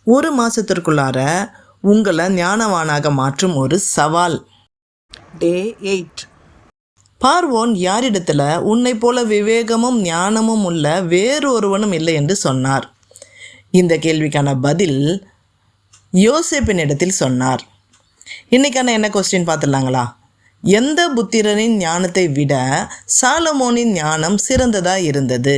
ஒரு மாதத்திற்குள்ளார உங்களை ஞானவானாக மாற்றும் ஒரு சவால். டே 8. பார்வோன் யாரிடத்தில் உன்னை போல விவேகமும் ஞானமும் உள்ள வேறு ஒருவனும் இல்லை என்று சொன்னார். இந்த கேள்விக்கான பதில் யோசேப்பின் இடத்தில் சொன்னார். இன்றைக்கான என்ன கொஸ்டின் பார்த்துடலாங்களா? எந்த புத்திரனின் ஞானத்தை விட சாலமோனின் ஞானம் சிறந்ததாக இருந்தது?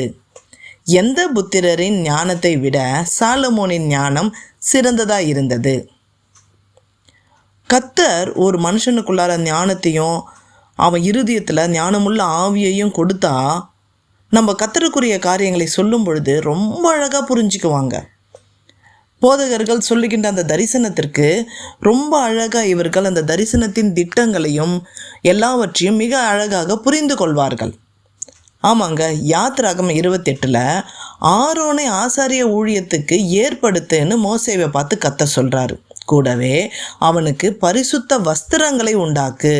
எந்த புத்திரரின் ஞானத்தை விட சாலமோனின் ஞானம் சிறந்ததாக இருந்தது? கர்த்தர் ஒரு மனுஷனுக்குள்ளார ஞானத்தையும் அவன் இருதயத்தில் ஞானமுள்ள ஆவியையும் கொடுத்தா நம்ம கர்த்தருக்குரிய காரியங்களை சொல்லும் பொழுது ரொம்ப அழகாக புரிஞ்சுக்குவாங்க. போதகர்கள் சொல்லுகின்ற அந்த தரிசனத்திற்கு ரொம்ப அழகாக இவர்கள் அந்த தரிசனத்தின் திட்டங்களையும் எல்லாவற்றையும் மிக அழகாக புரிந்து கொள்வார்கள். ஆமாங்க, யாத்திராகம் 28 ஆரோனை ஆசாரிய ஊழியத்துக்கு ஏற்படுத்துன்னு மோசேவை பார்த்து கர்த்தர் சொல்கிறாரு. கூடவே அவனுக்கு பரிசுத்த வஸ்திரங்களை உண்டாக்கு.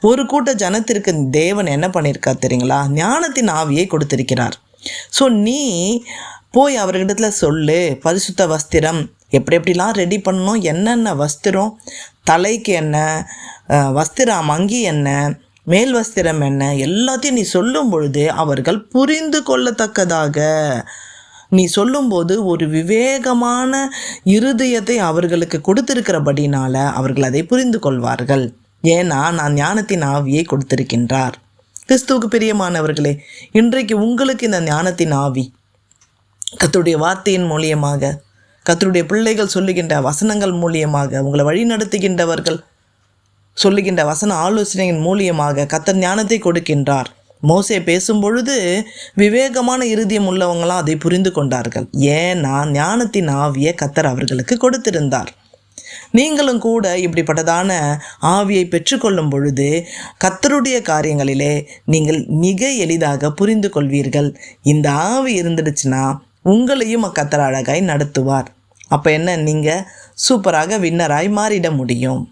ஒரு கூட்ட ஜனத்திற்கு தேவன் என்ன பண்ணியிருக்கார் தெரியுங்களா? ஞானத்தின் ஆவியை கொடுத்திருக்கிறார். ஸோ நீ போய் அவர்கிட்டத்தில் சொல்லு, பரிசுத்த வஸ்திரம் எப்படிலாம் ரெடி பண்ணணும், என்னென்ன வஸ்திரம், தலைக்கு என்ன வஸ்திரம், அங்கி என்ன, மேல் வஸ்திரம் என்ன, எல்லாத்தையும் நீ சொல்லும் பொழுது அவர்கள் புரிந்து கொள்ளத்தக்கதாக நீ சொல்லும்போது ஒரு விவேகமான இருதயத்தை அவர்களுக்கு கொடுத்திருக்கிறபடினால அவர்கள் அதை புரிந்து கொள்வார்கள். ஏன்னா நான் ஞானத்தின் ஆவியை கொடுத்திருக்கின்றார். கிறிஸ்துவுக்கு பிரியமானவர்களே, இன்றைக்கு உங்களுக்கு இந்த ஞானத்தின் ஆவி கர்த்தருடைய வார்த்தையின் மூலியமாக, கர்த்தருடைய பிள்ளைகள் சொல்லுகின்ற வசனங்கள் மூலியமாக, உங்களை வழி நடத்துகின்றவர்கள் சொல்லுகின்ற வசன ஆலோசனையின் மூலியமாக கர்த்தர் ஞானத்தை கொடுக்கின்றார். மோசே பேசும்பொழுது விவேகமான இருதயம் உள்ளவங்களாம் அதை புரிந்து கொண்டார்கள். ஏன்னா ஞானத்தின் ஆவியை கர்த்தர் அவர்களுக்கு கொடுத்திருந்தார். நீங்களும் கூட இப்படிப்பட்டதான ஆவியை பெற்றுக்கொள்ளும் பொழுது கர்த்தருடைய காரியங்களிலே நீங்கள் மிக எளிதாக புரிந்து கொள்வீர்கள். இந்த ஆவி இருந்துடுச்சுன்னா உங்களையும் கர்த்தர் அழகாய் நடத்துவார். அப்போ என்ன, நீங்கள் சூப்பராக வின்னராய் மாறிட முடியும்.